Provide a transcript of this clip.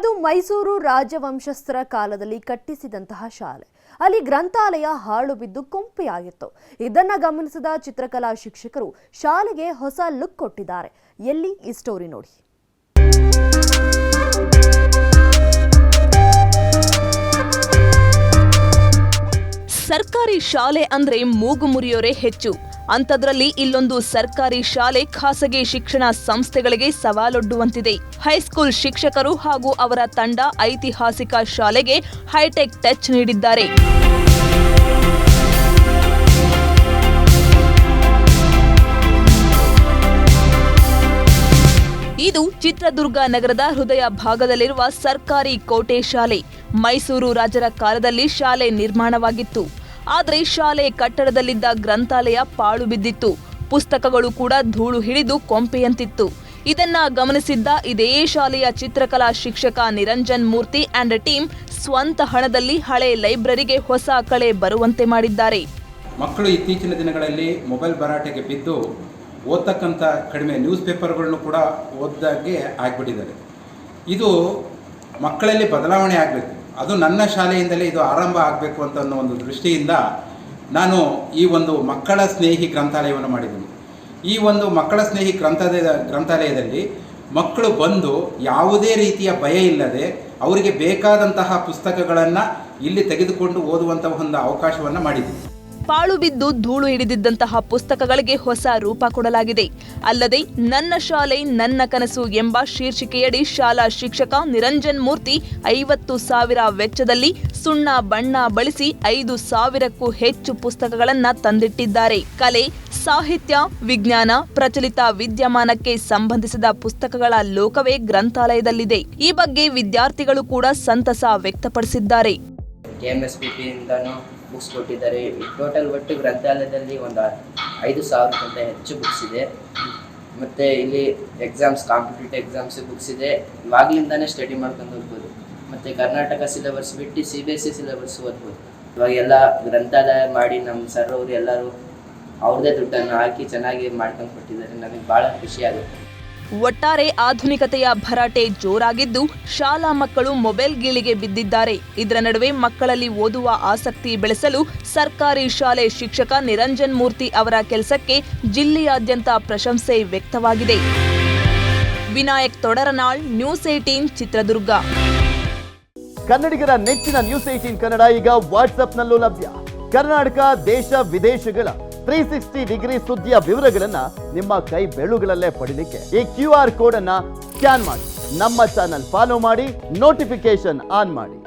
ಅದು ಮೈಸೂರು ರಾಜವಂಶಸ್ಥರ ಕಾಲದಲ್ಲಿ ಕಟ್ಟಿಸಿದಂತಹ ಶಾಲೆ. ಅಲ್ಲಿ ಗ್ರಂಥಾಲಯ ಹಾಳು ಬಿದ್ದು ಕೊಂಪೆಯಾಗಿತ್ತು. ಇದನ್ನ ಗಮನಿಸಿದ ಚಿತ್ರಕಲಾ ಶಿಕ್ಷಕರು ಶಾಲೆಗೆ ಹೊಸ ಲುಕ್ ಕೊಟ್ಟಿದ್ದಾರೆ. ಎಲ್ಲಿ ಈ ಸ್ಟೋರಿ ನೋಡಿ. ಸರ್ಕಾರಿ ಶಾಲೆ ಅಂದ್ರೆ ಮೂಗು ಮುರಿಯೋರೇ ಹೆಚ್ಚು. ಅಂಥದ್ರಲ್ಲಿ ಇಲ್ಲೊಂದು ಸರ್ಕಾರಿ ಶಾಲೆ ಖಾಸಗಿ ಶಿಕ್ಷಣ ಸಂಸ್ಥೆಗಳಿಗೆ ಸವಾಲೊಡ್ಡುವಂತಿದೆ. ಹೈಸ್ಕೂಲ್ ಶಿಕ್ಷಕರು ಹಾಗೂ ಅವರ ತಂಡ ಐತಿಹಾಸಿಕ ಶಾಲೆಗೆ ಹೈಟೆಕ್ ಟಚ್ ನೀಡಿದ್ದಾರೆ. ಇದು ಚಿತ್ರದುರ್ಗ ನಗರದ ಹೃದಯ ಭಾಗದಲ್ಲಿರುವ ಸರ್ಕಾರಿ ಕೋಟೆ ಶಾಲೆ. ಮೈಸೂರು ರಾಜರ ಕಾಲದಲ್ಲಿ ಶಾಲೆ ನಿರ್ಮಾಣವಾಗಿತ್ತು. ಆದರೆ ಶಾಲೆ ಕಟ್ಟಡದಲ್ಲಿದ್ದ ಗ್ರಂಥಾಲಯ ಪಾಳು ಬಿದ್ದಿತ್ತು. ಪುಸ್ತಕಗಳು ಕೂಡ ಧೂಳು ಹಿಡಿದು ಕೊಂಪೆಯಂತಿತ್ತು. ಇದನ್ನ ಗಮನಿಸಿದ್ದ ಇದೇ ಶಾಲೆಯ ಚಿತ್ರಕಲಾ ಶಿಕ್ಷಕ ನಿರಂಜನ್ ಮೂರ್ತಿ ಅಂಡ್ ಟೀಮ್ ಸ್ವಂತ ಹಣದಲ್ಲಿ ಹಳೆ ಲೈಬ್ರರಿಗೆ ಹೊಸ ಕಳೆ ಬರುವಂತೆ ಮಾಡಿದ್ದಾರೆ. ಮಕ್ಕಳು ಇತ್ತೀಚಿನ ದಿನಗಳಲ್ಲಿ ಮೊಬೈಲ್ ಭರಾಟೆಗೆ ಬಿದ್ದು ಓದ್ತಕ್ಕಂಥ ಕಡಿಮೆ ನ್ಯೂಸ್ ಪೇಪರ್ಗಳನ್ನು ಕೂಡ ಓದ್ದಾಗೆ ಆಗಿಬಿಟ್ಟಿದ್ದಾರೆ. ಇದು ಮಕ್ಕಳಲ್ಲಿ ಬದಲಾವಣೆ ಆಗಬೇಕು. ಅದು ನನ್ನ ಶಾಲೆಯಿಂದಲೇ ಇದು ಆರಂಭ ಆಗಬೇಕು ಅಂತ ಅನ್ನೋ ಒಂದು ದೃಷ್ಟಿಯಿಂದ ನಾನು ಈ ಒಂದು ಮಕ್ಕಳ ಸ್ನೇಹಿ ಗ್ರಂಥಾಲಯವನ್ನು ಮಾಡಿದ್ದೀನಿ. ಈ ಒಂದು ಮಕ್ಕಳ ಸ್ನೇಹಿ ಗ್ರಂಥಾಲಯದಲ್ಲಿ ಮಕ್ಕಳು ಬಂದು ಯಾವುದೇ ರೀತಿಯ ಭಯ ಇಲ್ಲದೆ ಅವರಿಗೆ ಬೇಕಾದಂತಹ ಪುಸ್ತಕಗಳನ್ನು ಇಲ್ಲಿ ತೆಗೆದುಕೊಂಡು ಓದುವಂತಹ ಒಂದು ಅವಕಾಶವನ್ನು ಮಾಡಿದ್ದೀನಿ. ಪಾಳು ಬಿದ್ದು ಧೂಳು ಹಿಡಿದಿದ್ದಂತಹ ಪುಸ್ತಕಗಳಿಗೆ ಹೊಸ ರೂಪ ಕೊಡಲಾಗಿದೆ. ಅಲ್ಲದೆ ನನ್ನ ಶಾಲೆ ನನ್ನ ಕನಸು ಎಂಬ ಶೀರ್ಷಿಕೆಯಡಿ ಶಾಲಾ ಶಿಕ್ಷಕ ನಿರಂಜನ್ ಮೂರ್ತಿ 50,000 ವೆಚ್ಚದಲ್ಲಿ ಸುಣ್ಣ ಬಣ್ಣ ಬಳಸಿ 5,000ಕ್ಕೂ ಹೆಚ್ಚು ಪುಸ್ತಕಗಳನ್ನ ತಂದಿಟ್ಟಿದ್ದಾರೆ. ಕಲೆ, ಸಾಹಿತ್ಯ, ವಿಜ್ಞಾನ, ಪ್ರಚಲಿತ ವಿದ್ಯಮಾನಕ್ಕೆ ಸಂಬಂಧಿಸಿದ ಪುಸ್ತಕಗಳ ಲೋಕವೇ ಗ್ರಂಥಾಲಯದಲ್ಲಿದೆ. ಈ ಬಗ್ಗೆ ವಿದ್ಯಾರ್ಥಿಗಳು ಕೂಡ ಸಂತಸ ವ್ಯಕ್ತಪಡಿಸಿದ್ದಾರೆ. ಬುಕ್ಸ್ ಕೊಟ್ಟಿದ್ದಾರೆ. ಟೋಟಲ್ ಒಟ್ಟು ಗ್ರಂಥಾಲಯದಲ್ಲಿ ಒಂದು 5,000ಕ್ಕಿಂತ ಹೆಚ್ಚು ಬುಕ್ಸ್ ಇದೆ. ಮತ್ತು ಇಲ್ಲಿ ಕಾಂಪಿಟೇಟಿವ್ ಎಕ್ಸಾಮ್ಸ್ ಬುಕ್ಸ್ ಇದೆ. ಇವಾಗಲಿಂದನೇ ಸ್ಟಡಿ ಮಾಡ್ಕೊಂಡು ಹೋಗ್ಬೋದು. ಮತ್ತು ಕರ್ನಾಟಕ ಸಿಲೆಬಸ್ ಬಿಟ್ಟು CBSE ಸಿಲೆಬಸ್ ಓದ್ಬೋದು. ಇವಾಗೆಲ್ಲ ಗ್ರಂಥಾಲಯ ಮಾಡಿ ನಮ್ಮ ಸರ್ ಅವರು ಎಲ್ಲರೂ ಅವ್ರದ್ದೇ ದುಡ್ಡನ್ನು ಹಾಕಿ ಚೆನ್ನಾಗಿ ಮಾಡ್ಕೊಂಡು ಕೊಟ್ಟಿದ್ದಾರೆ. ನನಗೆ ಭಾಳ ಖುಷಿ ಆಗುತ್ತೆ. ಒಟ್ಟಾರೆ ಆಧುನಿಕತೆಯ ಭರಾಟೆ ಜೋರಾಗಿದ್ದು ಶಾಲಾ ಮಕ್ಕಳು ಮೊಬೈಲ್ ಗೀಳಿಗೆ ಬಿದ್ದಿದ್ದಾರೆ. ಇದರ ನಡುವೆ ಮಕ್ಕಳಲ್ಲಿ ಓದುವ ಆಸಕ್ತಿ ಬೆಳೆಸಲು ಸರ್ಕಾರಿ ಶಾಲೆ ಶಿಕ್ಷಕ ನಿರಂಜನ್ ಮೂರ್ತಿ ಅವರ ಕೆಲಸಕ್ಕೆ ಜಿಲ್ಲೆಯಾದ್ಯಂತ ಪ್ರಶಂಸೆ ವ್ಯಕ್ತವಾಗಿದೆ. ವಿನಾಯಕ್ ತೊಡರನಾಳ್, ನ್ಯೂಸ್ 18 ಚಿತ್ರದುರ್ಗ. ಕನ್ನಡಿಗರ ನೆಚ್ಚಿನ ನ್ಯೂಸ್ 18 ಕನ್ನಡ ಈಗ ವಾಟ್ಸ್ಆಪ್ನಲ್ಲೂ ಲಭ್ಯ. ಕರ್ನಾಟಕ, ದೇಶ ವಿದೇಶಗಳ 360 ಡಿಗ್ರಿ ಸುದ್ದಿಯ ವಿವರಗಳನ್ನ ನಿಮ್ಮ ಕೈ ಬೆರಳುಗಳಲ್ಲೇ ಪಡಿಲಿಕ್ಕೆ ಈ QR ಕೋಡ್ ಅನ್ನ ಸ್ಕ್ಯಾನ್ ಮಾಡಿ, ನಮ್ಮ ಚಾನಲ್ ಫಾಲೋ ಮಾಡಿ, ನೋಟಿಫಿಕೇಶನ್ ಆನ್ ಮಾಡಿ.